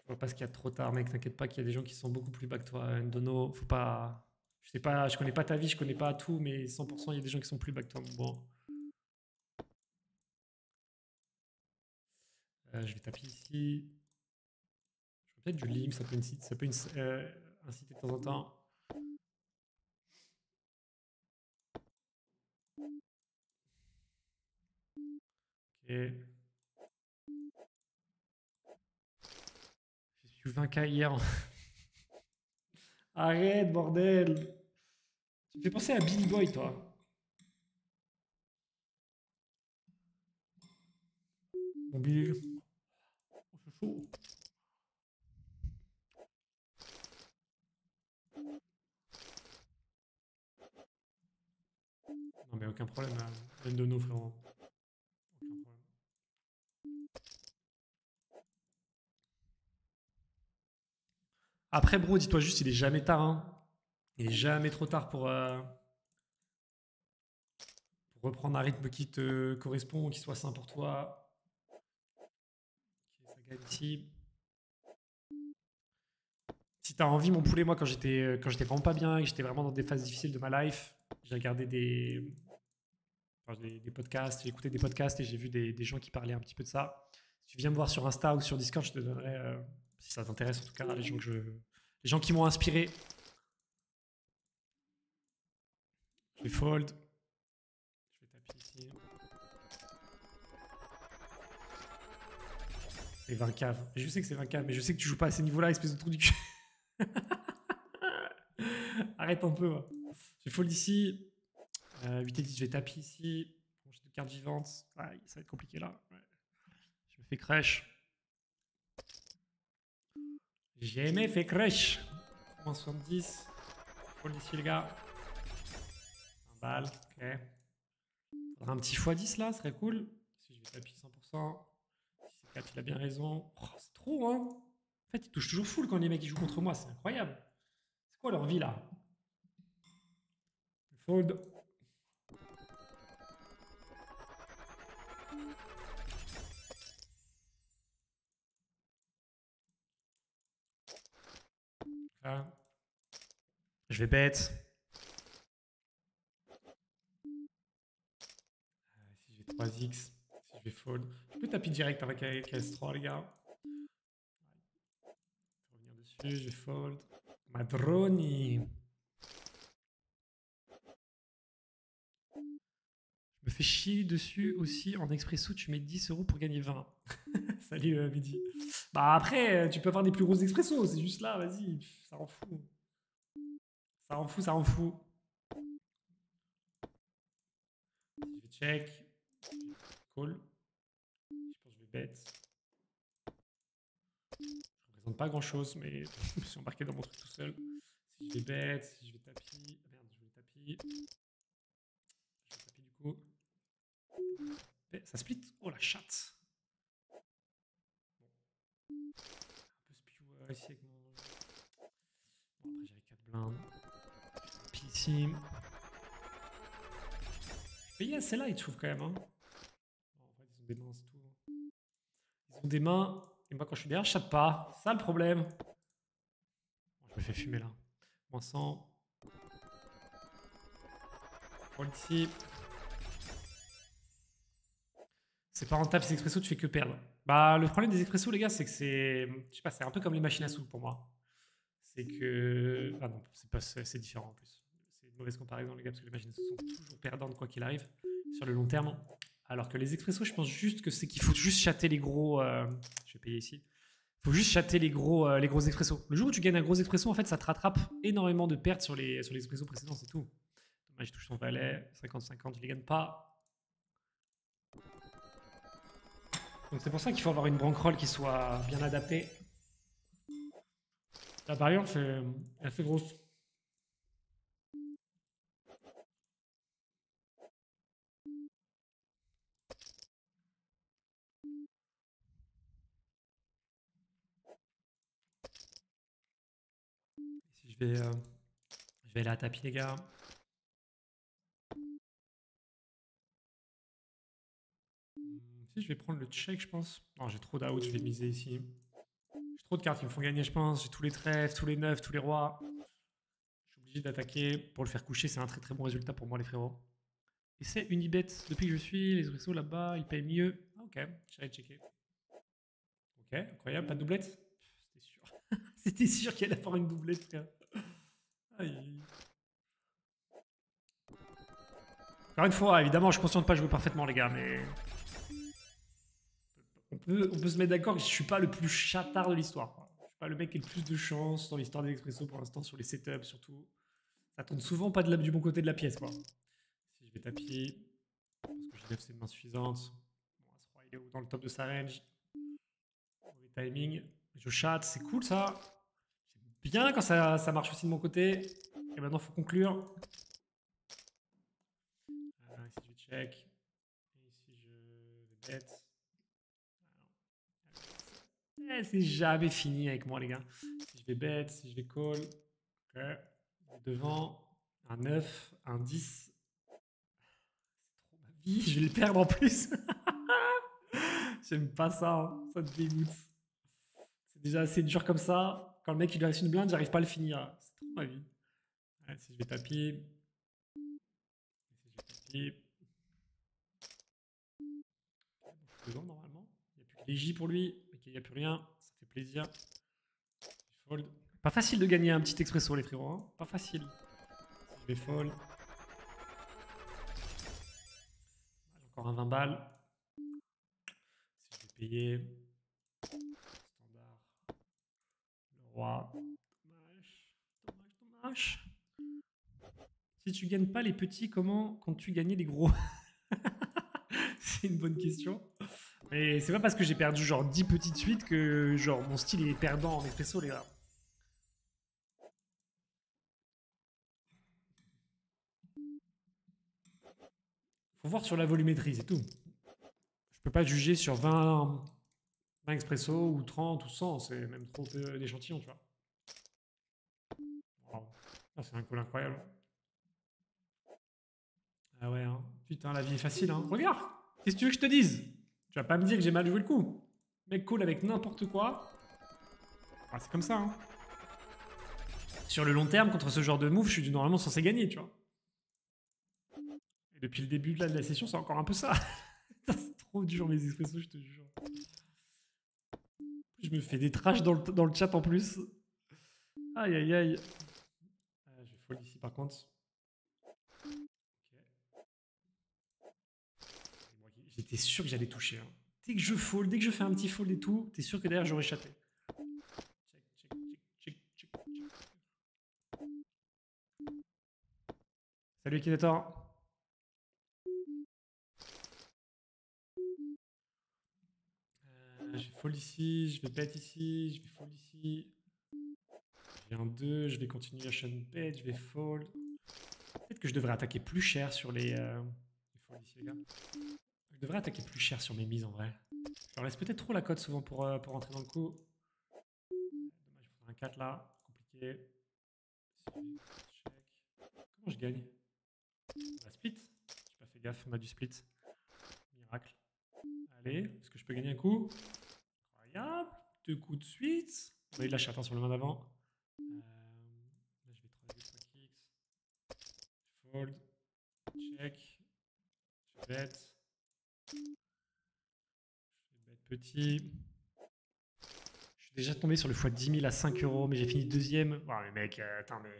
Je vois pas ce qu'il y a de trop tard, mec. T'inquiète pas qu'il y a des gens qui sont beaucoup plus bas que toi. Ndono, faut pas. Je sais pas, je connais pas ta vie, je connais pas tout, mais 100%, il y a des gens qui sont plus bas que toi. Bon. Je vais taper ici. Je vais peut-être du lim, ça peut inciter de temps en temps. Ok. J'ai su 20K hier. Arrête, bordel. Tu me fais penser à Billy Boy, toi. Mon Billy. Oh, c'est chaud. Non, mais aucun problème. Une de nos frérot. Aucun problème. Après, bro, dis-toi juste, il est jamais tard. Hein. Il est jamais trop tard pour reprendre un rythme qui te correspond, qui soit sain pour toi. Ok, ça gagne ici. Si t'as envie, mon poulet, moi, quand j'étais vraiment pas bien et que j'étais vraiment dans des phases difficiles de ma life, j'ai regardé des podcasts, j'ai écouté des podcasts et j'ai vu des gens qui parlaient un petit peu de ça. Si tu viens me voir sur Insta ou sur Discord, je te donnerai, si ça t'intéresse en tout cas, les gens qui m'ont inspiré. Je vais fold. Je vais taper ici. C'est 20 caves. Je sais que c'est 20 caves, mais je sais que tu joues pas à ces niveaux-là, espèce de trou du cul. Arrête un peu. Moi. Je fold ici. 8 et 10, je vais taper ici. J'ai deux cartes vivantes. Aïe, ça va être compliqué là. Ouais. Je me fais crash. J'ai aimé fait crash. Moins 70. Fold ici, les gars. Un balle. Ok. Faudra un petit x10 là, ce serait cool. Si je vais taper 100%. Si c'est 4, il a bien raison. Oh, c'est trop, hein. En fait, ils touchent toujours full quand les mecs ils jouent contre moi. C'est incroyable. C'est quoi leur vie là? Je fold. Là. Je vais bet. Si je vais 3x, si je vais fold. Je peux taper direct avec S3, les gars. Je vais revenir dessus, je vais fold. Madroni. Je me fais chier dessus aussi. En expresso, tu mets 10 € pour gagner 20. Salut, Mehdi. Bah après, tu peux avoir des plus gros expressos. C'est juste là, vas-y. Ça rend fou. Ça rend fou, ça rend fou. Je vais check. Call. Je pense que je vais bet. Je ne représente pas grand chose, mais je me suis embarqué dans mon truc tout seul. Si je vais bet, si je vais tapis. Ah merde, je vais tapis. Je vais taper du coup. Ça split. Oh la chatte. Un peu spew ici avec mon. Bon, après j'avais 4 blindes. Puis ici. Je payais assez light, je trouve quand même. Hein. Bon, en fait, ils ont des mains, c'est tout. Ils ont des mains. Et moi, quand je suis derrière, je chatte pas. C'est ça le problème. Bon, je me fais fumer là. Moins 100. Roll ici. C'est pas rentable ces expressos, tu fais que perdre. Bah, le problème des expressos, les gars, c'est que c'est. Je sais pas, c'est un peu comme les machines à sous pour moi. C'est que. Ah non, c'est différent en plus. C'est une mauvaise comparaison, les gars, parce que les machines à sous sont toujours perdantes quoi qu'il arrive, sur le long terme. Alors que les expressos, je pense juste que c'est qu'il faut juste chatter les gros. Je vais payer ici. Il faut juste chatter les gros expressos. Le jour où tu gagnes un gros expresso, en fait, ça te rattrape énormément de pertes sur les expressos précédents, c'est tout. Dommage, je touche son valet. 50-50, je les gagne pas. Donc c'est pour ça qu'il faut avoir une bankroll qui soit bien adaptée. La barrière, elle est assez grosse. Si je vais aller à tapis, les gars. Si je vais prendre le check, je pense. Non, j'ai trop d'out, je vais miser ici. J'ai trop de cartes qui me font gagner, je pense. J'ai tous les trèfles, tous les neufs, tous les rois. Je suis obligé d'attaquer. Pour le faire coucher, c'est un très très bon résultat pour moi, les frérots. Et c'est Unibet. Depuis que je suis, les Ruisseaux là-bas, ils payent mieux. Ah, ok, j'irai checker. Ok, incroyable, pas de doublette. C'était sûr. C'était sûr qu'il allait avoir une doublette, frère. Aïe. Encore une fois, évidemment, je suis conscient de pas jouer parfaitement, les gars, mais. On peut se mettre d'accord que je suis pas le plus chatard de l'histoire. Je suis pas le mec qui a le plus de chance dans l'histoire des expressos pour l'instant, sur les setups surtout. Ça tourne souvent pas du bon côté de la pièce, quoi. Si je vais tapis, parce que j'ai 9, c'est une main suffisante. Bon, As-Roi, il est où dans le top de sa range. Mauvais timing. Je chatte, c'est cool ça. C'est bien quand ça marche aussi de mon côté. Et maintenant, il faut conclure. Ici, je vais check. Et ici, je vais bet. C'est jamais fini avec moi, les gars. Si je vais bet, si je vais call. Ok. Devant, un 9, un 10. C'est trop ma vie, je vais le perdre en plus. J'aime pas ça, hein. Ça te dégoûte. C'est déjà assez dur comme ça. Quand le mec il lui reste une blinde, j'arrive pas à le finir. C'est trop ma vie. Ouais, si je vais taper. Si je vais taper. Devant normalement. Il n'y a plus que les J pour lui. Ok, il n'y a plus rien. Ça fait plaisir. Fold. Pas facile de gagner un petit expresso les frérots. Hein. Pas facile. Si je vais fold. J'ai encore un 20 balles. Si je vais payer. Standard. Le roi. Dommage. Dommage. Si tu gagnes pas les petits, comment comptes-tu gagner les gros? C'est une bonne question. Et c'est pas parce que j'ai perdu genre 10 petites suites que genre mon style est perdant en expresso, les gars. Faut voir sur la volumétrie, c'est tout. Je peux pas juger sur 20 expresso ou 30 ou 100, c'est même trop peu d'échantillons, tu vois. Wow. Ah, c'est un call incroyable. Ah ouais, hein. Putain, la vie est facile, hein. Regarde, qu'est-ce que tu veux que je te dise? Tu vas pas me dire que j'ai mal joué le coup. Mec call avec n'importe quoi. Ah, c'est comme ça, hein. Sur le long terme, contre ce genre de move, je suis normalement censé gagner, tu vois. Et depuis le début de la session, c'est encore un peu ça. C'est trop dur mes expressos, je te jure. Je me fais des trash dans le chat en plus. Aïe aïe aïe. Je vais fold ici par contre. Okay. J'étais sûr que j'allais toucher. Hein. Dès que je fold, dès que je fais un petit fold et tout, t'es sûr que derrière j'aurais chaté. Check. Salut Akinator. Je vais fold ici, je vais bet ici, je vais fold ici. J'ai un 2, je vais continuer à shun bet, je vais fold. Peut-être que je devrais attaquer plus cher sur les fold ici, les gars. Je devrais attaquer plus cher sur mes mises en vrai. Je leur laisse peut-être trop la cote souvent pour rentrer dans le coup. Dommage, il faudrait un 4 là. Compliqué. Check. Comment je gagne? On a split. J'ai pas fait gaffe, on a du split. Miracle. Allez, est-ce que je peux gagner un coup? Incroyable. 2 coups de suite. On a eu de la chatte sur le main d'avant. Là, je vais 3 kicks. Fold. Check. Je bet. Je bet petit. Je suis déjà tombé sur le x10 000 à 5 €, mais j'ai fini deuxième. Oh, mais mec, attends, mais.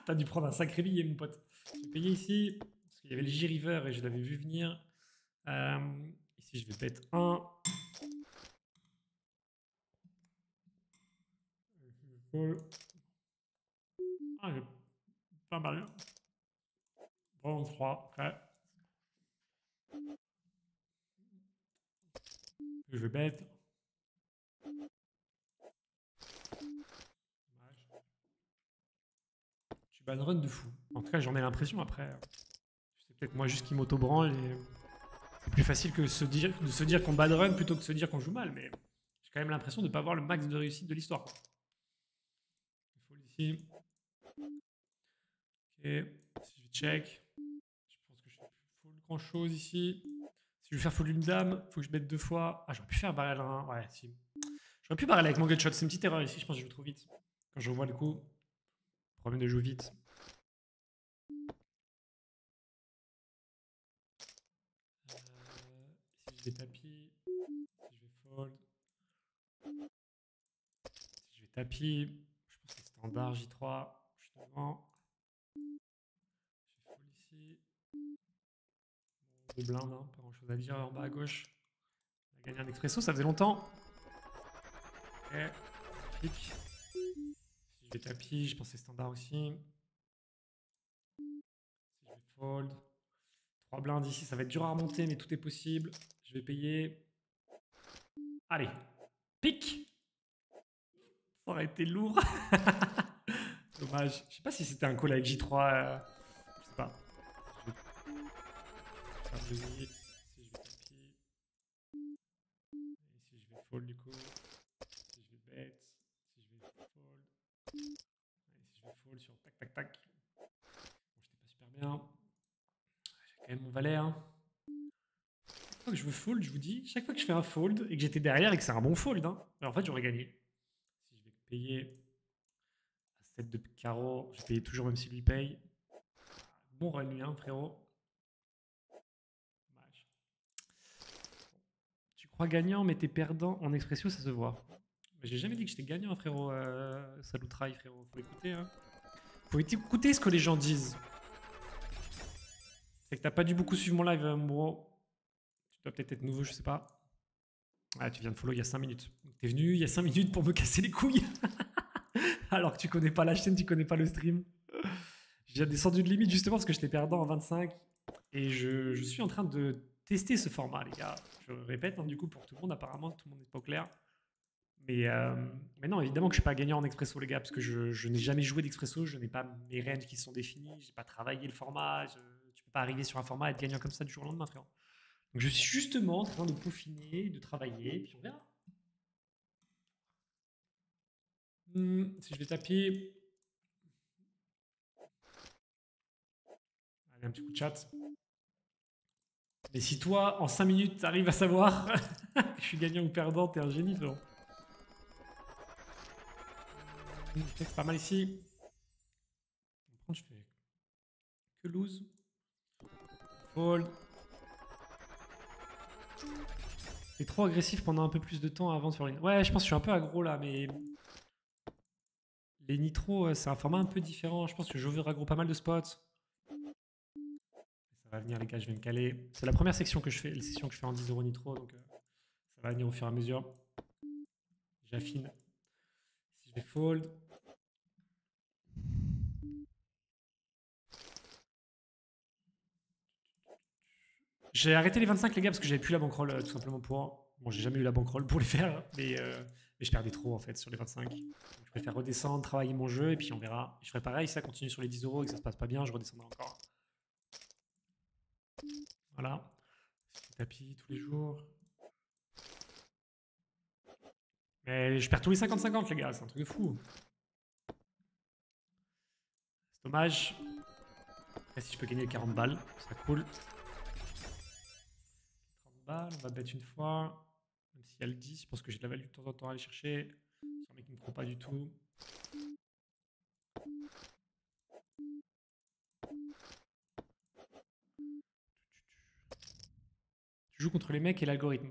T'as dû prendre un sacré billet, mon pote. J'ai payé ici, parce qu'il y avait le J-River et je l'avais vu venir. Ici, je vais bet 1. Ah, j'ai pas mal. Bon, 3. Après. Je vais bet. Tu ban run de fou. En tout cas, j'en ai l'impression après. C'est peut-être moi juste qui m'auto-branle et c'est plus facile que de se dire qu'on ban run plutôt que de se dire qu'on joue mal, mais j'ai quand même l'impression de ne pas avoir le max de réussite de l'histoire. Il faut ici. Ok, si je check, je pense que je fais plus full grand chose ici. Si je veux faire full une dame, il faut que je mette 2 fois. Ah, j'aurais pu faire barrel 1. Ouais, si. J'aurais pu barrel avec mon gutshot. C'est une petite erreur ici. Je pense que je joue trop vite. Quand je revois le coup, problème de jouer vite. Si je vais tapis, si je vais fold, si je vais tapis, je pense que c'est standard J3. Je suis devant. Je vais fold ici. De blinde, hein, pas grand chose à dire en bas à gauche. On a gagné un expresso, ça faisait longtemps. Ok, pique. Si je vais tapis, je pense que c'est standard aussi. Si je vais fold. 3 blindes ici, ça va être dur à remonter, mais tout est possible. Je vais payer. Allez, pique. Ça aurait été lourd. Dommage. Je sais pas si c'était un call avec J3. Je sais pas. Je vais faire de nuit. Si je vais tapis. Et si je vais fold du coup. Si je vais bet. Si je vais fold. Et si je vais fold sur tac tac tac. Bon, j'étais pas super bien. J'ai quand même mon valet. Hein. Chaque fois que je veux fold, je vous dis, chaque fois que je fais un fold et que j'étais derrière et que c'est un bon fold, hein, en fait j'aurais gagné. Si je vais payer. 7 de carreau, je paye toujours même s'il lui paye. Bon run lui, hein, frérot. Dommage. Tu crois gagnant, mais t'es perdant en expresso, ça se voit. Mais j'ai jamais dit que j'étais gagnant, frérot. Saloutraille, frérot. Faut écouter, hein. Faut écouter ce que les gens disent. C'est que t'as pas dû beaucoup suivre mon live, mon bro. Tu dois peut-être être nouveau, je sais pas. Ah, tu viens de follow il y a 5 minutes. T'es venu il y a 5 minutes pour me casser les couilles. Alors que tu connais pas la chaîne, tu connais pas le stream. J'ai descendu de limite justement parce que j'étais perdant en 25. Et je suis en train de tester ce format, les gars. Je répète, hein, du coup, pour tout le monde, apparemment, tout le monde n'est pas au clair. Mais non, évidemment que je ne suis pas gagnant en expresso, les gars, parce que je n'ai jamais joué d'expresso, je n'ai pas mes ranges qui sont définis, je n'ai pas travaillé le format. Tu ne peux pas arriver sur un format et être gagnant comme ça du jour au lendemain, frère. Donc je suis justement en train de peaufiner, de travailler, puis on verra. Si je vais taper. Allez, un petit coup de chat. Mais si toi, en 5 minutes, tu arrives à savoir que je suis gagnant ou perdant, t'es un génie, frérot. C'est pas mal ici. Par contre, je fais que lose. Fold. T'es trop agressif pendant un peu plus de temps avant de faire une. Ouais, je pense que je suis un peu aggro là, mais. Les nitros, c'est un format un peu différent. Je pense que j'over-aggro pas mal de spots. Ça va venir, les gars, je vais me caler. C'est la première section que je fais, la session que je fais en 10 € nitro, donc ça va venir au fur et à mesure. J'affine. Si je vais fold. J'ai arrêté les 25, les gars, parce que j'avais plus la bankroll, tout simplement pour. Bon, j'ai jamais eu la bankroll pour les faire, mais je perdais trop en fait sur les 25. Donc, je préfère redescendre, travailler mon jeu, et puis on verra. Je ferai pareil, si ça continue sur les 10 € et que ça se passe pas bien, je redescendrai encore. Voilà. Tapis tous les jours. Mais je perds tous les 50-50, les gars, c'est un truc de fou. C'est dommage. Après, si je peux gagner 40 balles, ce serait cool. 30 balles, on va bet une fois. Même s'il y a le 10, je pense que j'ai de la value de temps en temps à aller chercher. C'est un mec qui ne me prend pas du tout. Tu joues contre les mecs et l'algorithme.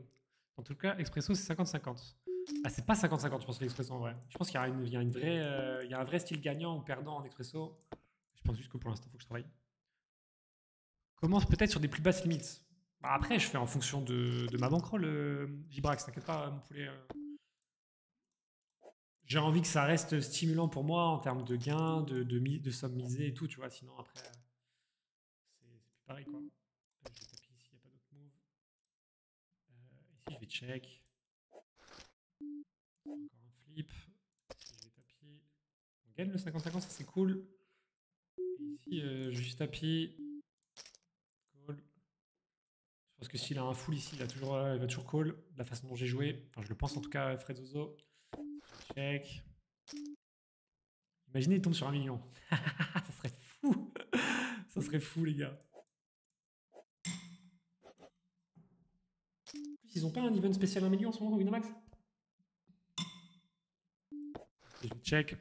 En tout cas, Expresso, c'est 50-50. Ah, c'est pas 50-50, je pense, l'Expresso en vrai. Je pense qu'il y a, il y a un vrai style gagnant ou perdant en Expresso. Je pense juste que pour l'instant, il faut que je travaille. Commence peut-être sur des plus basses limites. Bah, après, je fais en fonction de ma bankroll, Gibrax, t'inquiète pas, mon poulet. J'ai envie que ça reste stimulant pour moi en termes de gains, de somme misée et tout, tu vois. Sinon, après, c'est plus pareil, quoi. Je vais taper ici, il n'y a pas d'autre move. Ici, je vais check. Encore un flip. Ici, je vais taper. On gagne le 50-50, ça c'est cool. Et ici, je vais juste taper. Call. Je pense que s'il a un full ici, il va toujours call. De la façon dont j'ai joué. Enfin, je le pense en tout cas, Fred Zozo. Check. Imaginez, il tombe sur 1 million. Ça serait fou. Ça serait fou, les gars. Ils ont pas un event spécial 1 million en ce moment au Winamax? Je vais check.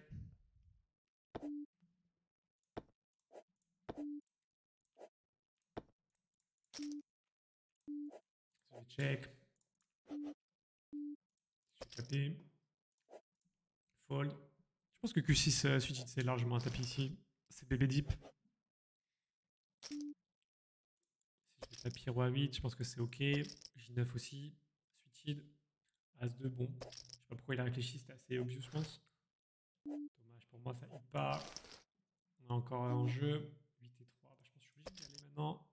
Je vais check. Je vais taper. Fold. Je pense que Q6 suited, c'est largement un tapis ici. C'est bébé deep. Si je vais tapis roi 8, je pense que c'est ok. J9 aussi. Suited. As2, bon. Je sais pas pourquoi il a réfléchi, c'était assez obvious, je pense. Dommage pour moi, ça hit pas. On a encore un jeu. 8 et 3. Bah, je pense que je suis obligé d'y aller maintenant.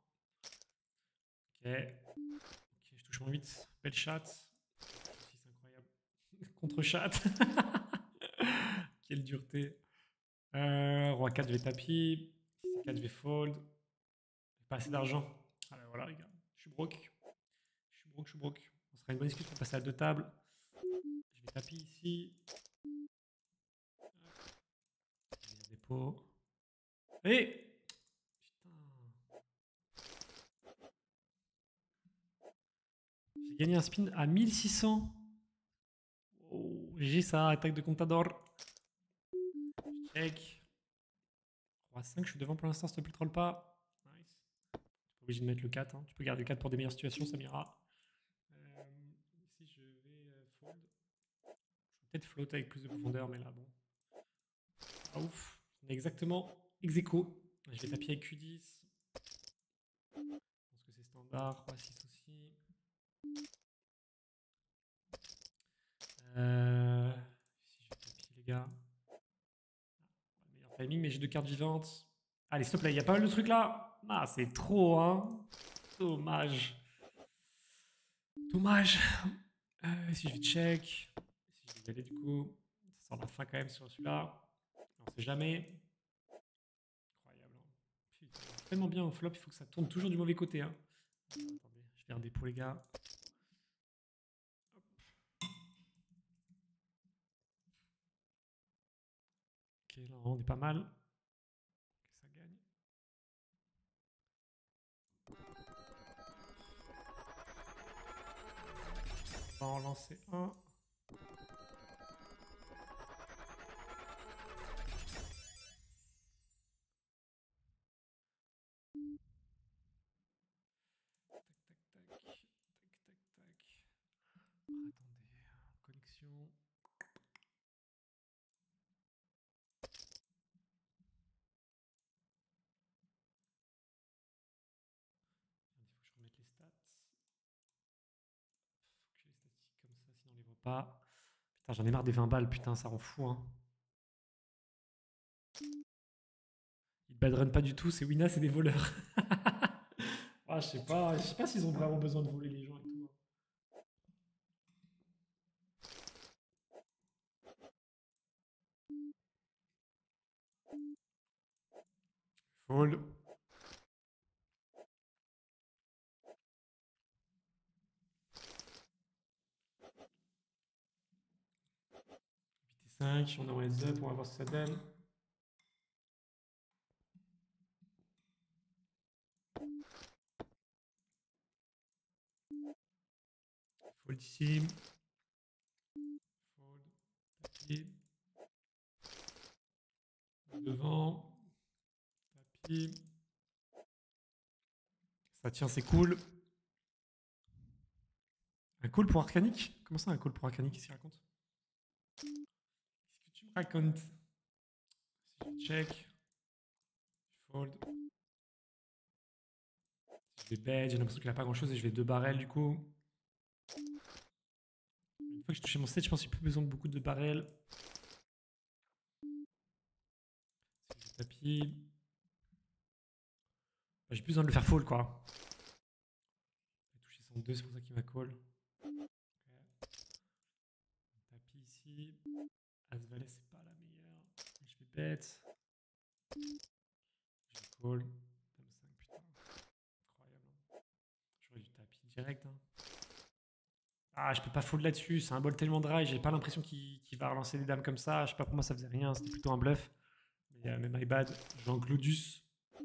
Ok. Ok, je touche mon 8. Belle chat. C'est incroyable. Contre chat. Quelle dureté. Roi 4, je vais tapis. C 4, je vais fold. J'ai pas assez d'argent. Alors voilà, les gars. Je suis broke. Je suis broke. On sera une bonne excuse pour passer à 2 tables. Je vais taper ici. Je vais dépôt. Et. Putain. J'ai gagné un spin à 1600. Oh, GG ça, attaque de Contador. Check. Roi 5, je suis devant pour l'instant, s'il te plaît, troll pas. Nice. Tu es obligé de mettre le 4. Hein. Tu peux garder le 4 pour des meilleures situations, ça m'ira. Ici, je vais fold. Je vais peut-être float avec plus de profondeur, mais là, bon. Ah ouf. On est exactement ex aequo. Je vais taper avec Q10. Je pense que c'est standard. Roi 6 aussi. Ici, je vais taper, les gars. Meilleur timing, mais j'ai 2 cartes vivantes. Allez, stop là, il y a pas mal de trucs là. Ah, c'est trop, hein. Dommage. Dommage. Si je vais check. Si je vais y aller du coup. Ça sort la fin quand même sur celui-là. On sait jamais. Incroyable. Hein. Putain, tellement bien en flop, il faut que ça tourne toujours du mauvais côté. Hein. Attendez, je vais regarder pour les gars. Hop. Ok, là on est pas mal. Ok, ça gagne. On va en lancer un. Tac, tac, tac. Tac, tac, tac. Attendez, connexion. Il faut que je remette les stats. Faut que j'ai les statistiques comme ça, sinon on les voit pas. Putain, j'en ai marre des 20 balles, putain, ça rend fou. Hein. Ils badrun pas du tout, c'est Wina, c'est des voleurs. Ah, je sais pas s'ils ont vraiment besoin de voler les gens et tout. Fold. 5, on est en heads up, on va voir ce que ça donne. Fold ici. Fold. Tapis. Devant. Tapis. Ça tient, c'est cool. Un call pour Arcanic? Comment ça, un call pour Arcanic? Qu'est-ce qu'il raconte? Qu'est-ce que tu me racontes? Si je check. Fold. Si je vais bet, j'ai l'impression qu'il a pas grand-chose et je vais 2 barrels du coup. Une fois que j'ai touché mon set, je pense qu'il n'y a plus besoin de beaucoup de barrels. Si je tapis. Bah, j'ai plus besoin de le faire fold quoi. Il a touché 102, c'est pour ça qu'il m'a call. Okay. Tapis ici. As-Valet, c'est pas la meilleure. Je vais bet. Je vais call. Dame 5, putain. Incroyable. Hein. J'aurais dû tapis direct. Hein. Ah, je peux pas fold là-dessus. C'est un bol tellement dry. J'ai pas l'impression qu'il va relancer des dames comme ça. Je sais pas, pour moi, ça faisait rien. C'était plutôt un bluff. Mais my bad. Jean Glodus. Du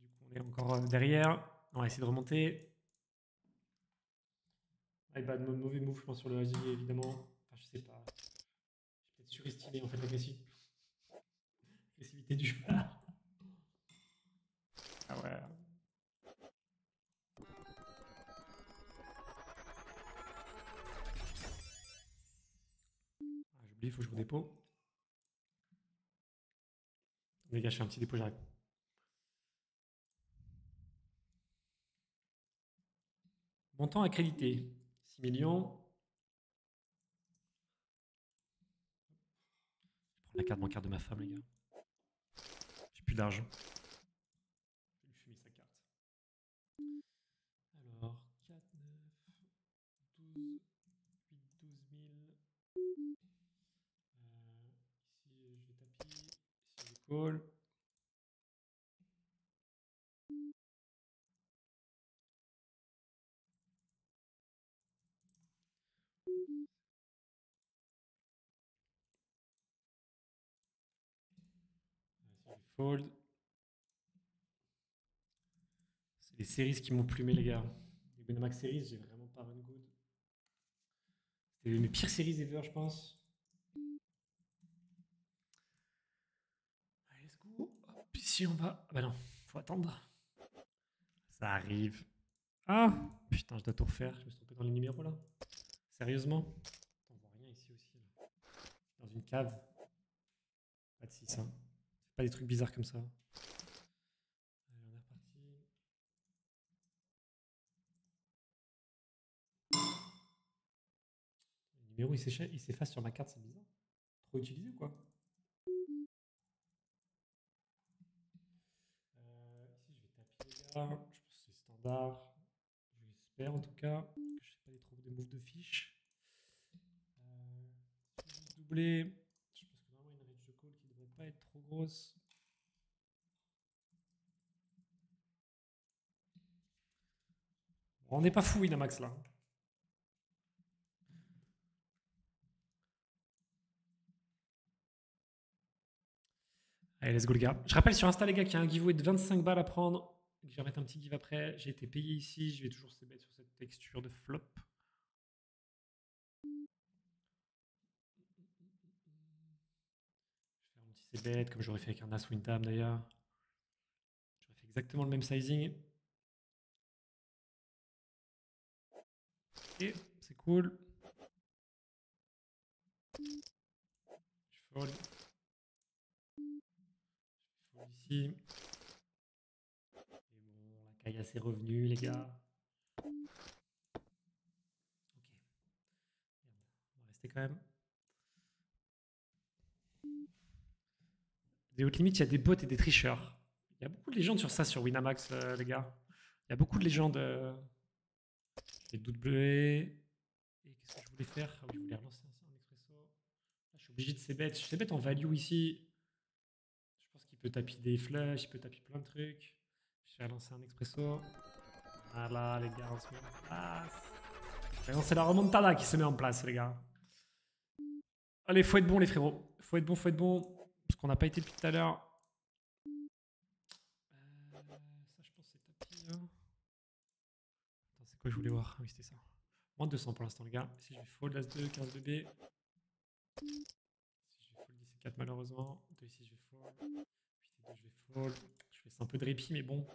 coup, on est encore derrière. On va essayer de remonter. My bad, mauvais move, je pense, sur le Asie, évidemment. Enfin, je sais pas. J'ai peut-être surestimé en fait l'agressivité du jeu. Ah ouais. Ah, j'oublie, il faut que je redépôt. Les gars, je fais un petit dépôt, j'arrive. Montant accrédité, 6 millions. Je prends la carte bancaire de ma femme, les gars. J'ai plus d'argent. Je vais lui fumer sa carte. Alors, 4, 9, 12, 8, 12 000. Ici, je vais tapis. Ici, je call. Ici, je fold. C'est les séries qui m'ont plumé, les gars. Les Winamax Series, j'ai vraiment pas run good. C'était mes pires séries ever, je pense. Allez, let's go. Hop, ici on va. Ah bah non, faut attendre. Ça arrive. Ah putain, je dois tout refaire. Je me suis trompé dans les numéros là. Sérieusement? On voit rien ici aussi. Là. Dans une cave. Pas de 6, hein. Pas des trucs bizarres comme ça. Allez, on est reparti. Le numéro il s'efface sur ma carte, c'est bizarre. Trop utilisé ou quoi? Ici je vais taper les gars. Je pense que c'est standard. J'espère en tout cas que je fais pas des moves de fiches. Doubler. Je pense que vraiment une range de call qui devrait pas être trop grosse. Bon, on n'est pas fou Winamax là. Allez, let's go les gars. Je rappelle sur Insta les gars qu'il y a un giveaway de 25 balles à prendre. Je vais remettre un petit give après. J'ai été payé ici. Je vais toujours se mettre sur cette texture de flop. Je vais faire un petit c-bet comme j'aurais fait avec un As Wintam d'ailleurs. J'aurais fait exactement le même sizing. Ok, c'est cool. Je fold. Je fold ici. Et bon, la caillasse est revenue les gars. Ok. On va rester quand même. Des hautes limites, il y a des bots et des tricheurs. Il y a beaucoup de légendes sur ça, sur Winamax, les gars. Il y a beaucoup de légendes. Les double et qu'est-ce que je voulais faire? Ah oui, je voulais relancer un expresso. Ah, je suis obligé de c-bet. Je c-bet en value ici. Je pense qu'il peut taper des flushs, il peut taper plein de trucs. Je vais relancer un expresso. Voilà, les gars, on se met en place. C'est la remontada qui se met en place, les gars. Allez, faut être bon, les frérots. Faut être bon, faut être bon. Parce qu'on n'a pas été depuis tout à l'heure. Ça, je pense que c'est tapis. Hein. Attends, c'est quoi je voulais voir? Ah oui, c'était ça. Moins de 200 pour l'instant, les gars. Si je vais fold As2, 15 de B. Si je vais fold 10 et 4, malheureusement. 2 ici, je vais fold. 8 et 2, je vais fold. Je fais un peu de répit, mais bon.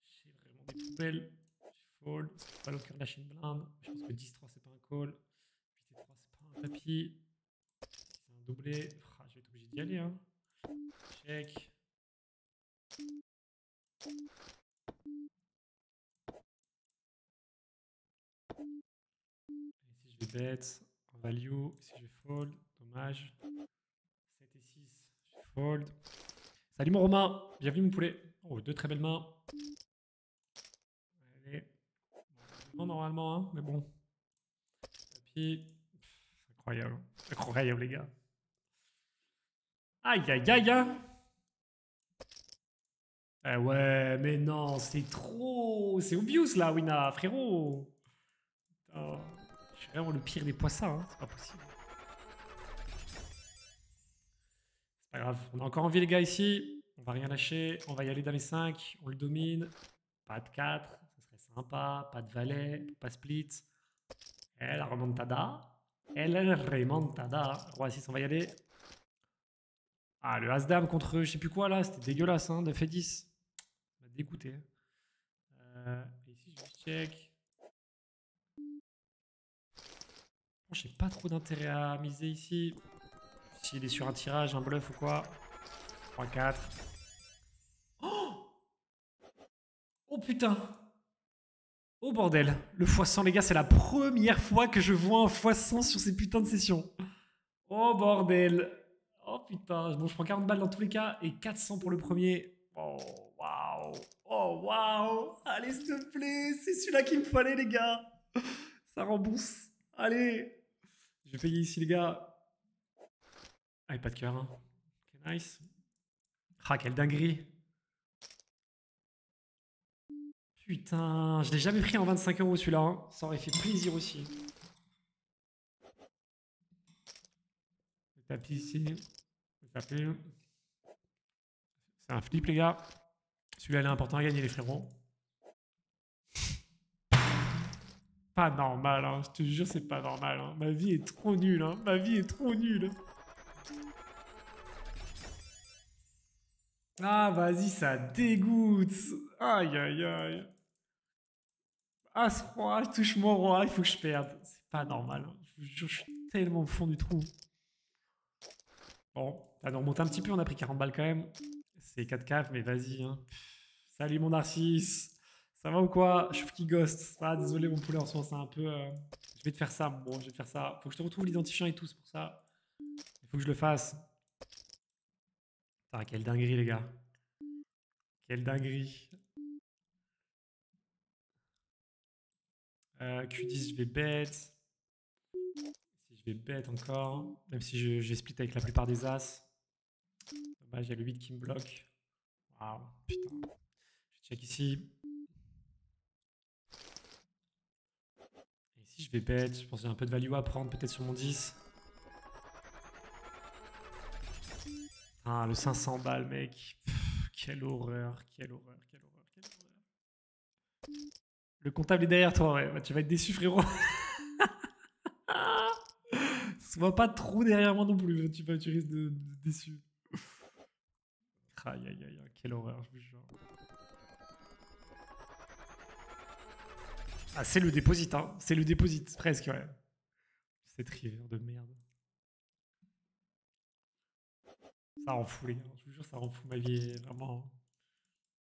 J'ai vraiment des poubelles. Je fold. C'est pas le cœur de la chaîne blinde. Je pense que 10-3, c'est pas un call. 8 et 3, c'est pas un tapis. C'est un doublé. Ah, je vais être obligé d'y aller. Hein. Check. Et si je vais bet en value, si je vais fold, dommage. 7 et 6, je vais fold. Salut mon Romain, bienvenue mon poulet. Oh, deux très belles mains. Allez. Non, normalement, hein, mais bon. Tapis. Incroyable. Incroyable, les gars. Aïe, aïe, aïe, aïe. Eh ouais, mais non, c'est trop. C'est obvious là, Wina, frérot. Putain. Je suis vraiment le pire des poissons, hein. C'est pas possible. C'est pas grave. On a encore envie, les gars, ici. On va rien lâcher. On va y aller dans les 5. On le domine. Pas de 4. Ça serait sympa. Pas de valet. Pas split. Et la remontada. Et la remontada. Roi 6, on va y aller. Ah, le As-Dame contre je sais plus quoi là. C'était dégueulasse, hein. 9 et 10. Ça m'a dégoûté. Ici, je check. Bon, j'ai pas trop d'intérêt à miser ici. S'il est sur un tirage, un bluff ou quoi. 3-4. Oh, oh putain. Oh bordel. Le x100, les gars, c'est la première fois que je vois un x100 sur ces putains de sessions. Oh bordel. Oh putain. Bon, je prends 40 balles dans tous les cas et 400 pour le premier. Oh waouh. Oh waouh. Allez, s'il te plaît. C'est celui-là qu'il me fallait, les gars. Ça rembourse. Allez. Je vais payer ici, les gars. Ah, pas de cœur. Hein. Ok, nice. Ah, quelle dinguerie. Putain, je l'ai jamais pris en 25 € celui-là. Hein. Ça aurait fait plaisir aussi. Le tapis ici. Le tapis. C'est un flip, les gars. Celui-là, il est important à gagner, les frérots. pas normal, hein. Je te jure, c'est pas normal. Hein. Ma vie est trop nulle. Hein. Ma vie est trop nulle. Ah, vas-y, ça dégoûte. Aïe, aïe, aïe. Ah, ce roi, je touche mon roi, il faut que je perde. C'est pas normal. Hein. Je vous jure, je suis tellement au fond du trou. Bon, ça nous remonte un petit peu, on a pris 40 balles quand même. C'est 4 caves, mais vas-y. Hein. Salut mon Narcisse. Ça va ou quoi? Je suis qui ghost. Ah, désolé mon poulet, en ce moment, c'est un peu... Je vais te faire ça, bon, je vais te faire ça. Faut que je te retrouve l'identifiant et tout, c'est pour ça. Il faut que je le fasse. Putain, quelle dinguerie, les gars. Quelle dinguerie. Q10, je vais bet. Si je vais bet encore. Même si j'ai split avec la plupart des as. Dommage, il y a le 8 qui me bloque. Waouh, putain. Je check ici. Et ici, je vais bet. Je pense que j'ai un peu de value à prendre, peut-être sur mon 10. Ah, le 500 balles, mec. Pff, quelle horreur, quelle horreur, quelle horreur, quelle horreur. Le comptable est derrière toi, ouais. Bah, tu vas être déçu, frérot. Sois pas trop derrière moi non plus. Tu risques de déçu. Aïe, aïe, aïe, quelle horreur, je vous jure. Ah, c'est le déposit, hein. C'est le déposit, presque, ouais. Cette rivière de merde. Ça rend fou, les gars. Je vous jure, ça rend fou. Ma vie est vraiment...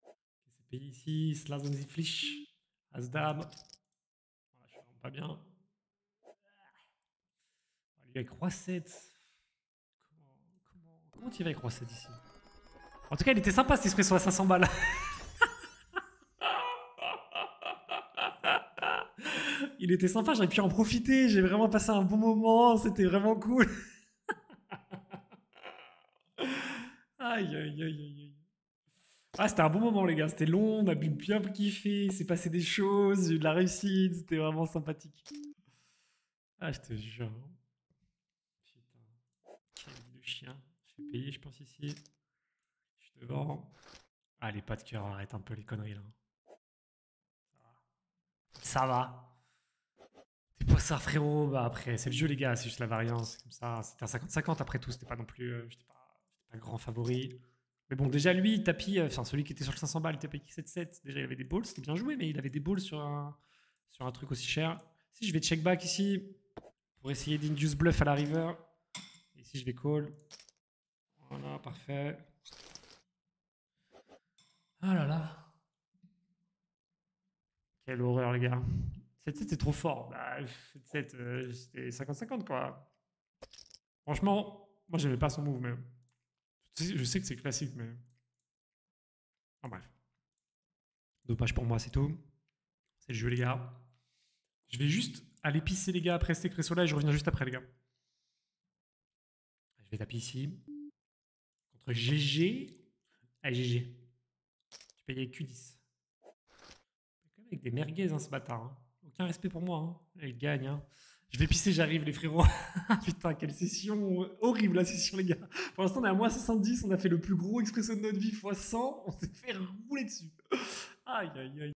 C'est payé ici. Slaz on the flish. As-dame. Voilà, je suis vraiment pas bien. Lui avec roi 7. Comment tu vas avec roi 7 ici? En tout cas, il était sympa cet espresso à 500 balles. Il était sympa, j'aurais pu en profiter. J'ai vraiment passé un bon moment. C'était vraiment cool. Aïe, aïe, aïe, aïe. Ah, c'était un bon moment, les gars. C'était long, on a bien kiffé. Il s'est passé des choses, j'ai eu de la réussite. C'était vraiment sympathique. Ah, je te jure. Putain. Quelle vie de chien. Je vais payer, je pense, ici. Je suis devant. Ah, les pas de cœur, arrête un peu les conneries, là. Ça va. C'est pas ça, frérot. Bah, après, c'est le jeu, les gars. C'est juste la variance. C'est comme ça. C'était un 50-50 après tout. C'était pas non plus. J'étais pas grand favori. Mais bon, déjà, lui, tapis, enfin, celui qui était sur le 500 balles, il tapis 7-7. Déjà, il avait des balls. C'était bien joué, mais il avait des balls sur un truc aussi cher. Si je vais check back ici, pour essayer d'induce bluff à la river. Ici, je vais call. Voilà, parfait. Ah là là. Quelle horreur, les gars. 7-7, c'est trop fort. Bah, 7-7, c'était 50-50, quoi. Franchement, moi, j'aimais pas son move, mais... Je sais que c'est classique, mais... Enfin, bref. Dommage pour moi, c'est tout. C'est le jeu, les gars. Je vais juste aller pisser, les gars, après cet expresso-là, et je reviens juste après, les gars. Je vais taper ici. Contre GG. Allez, GG. Tu payais Q10. Quand même avec des merguez, hein, ce bâtard. Hein. Aucun respect pour moi. Hein. Il gagne. Hein. Je vais pisser, j'arrive, les frérots. Putain, quelle session horrible, la session, les gars. Pour l'instant, on est à moins 70. On a fait le plus gros expresso de notre vie, x 100. On s'est fait rouler dessus. Aïe, aïe, aïe.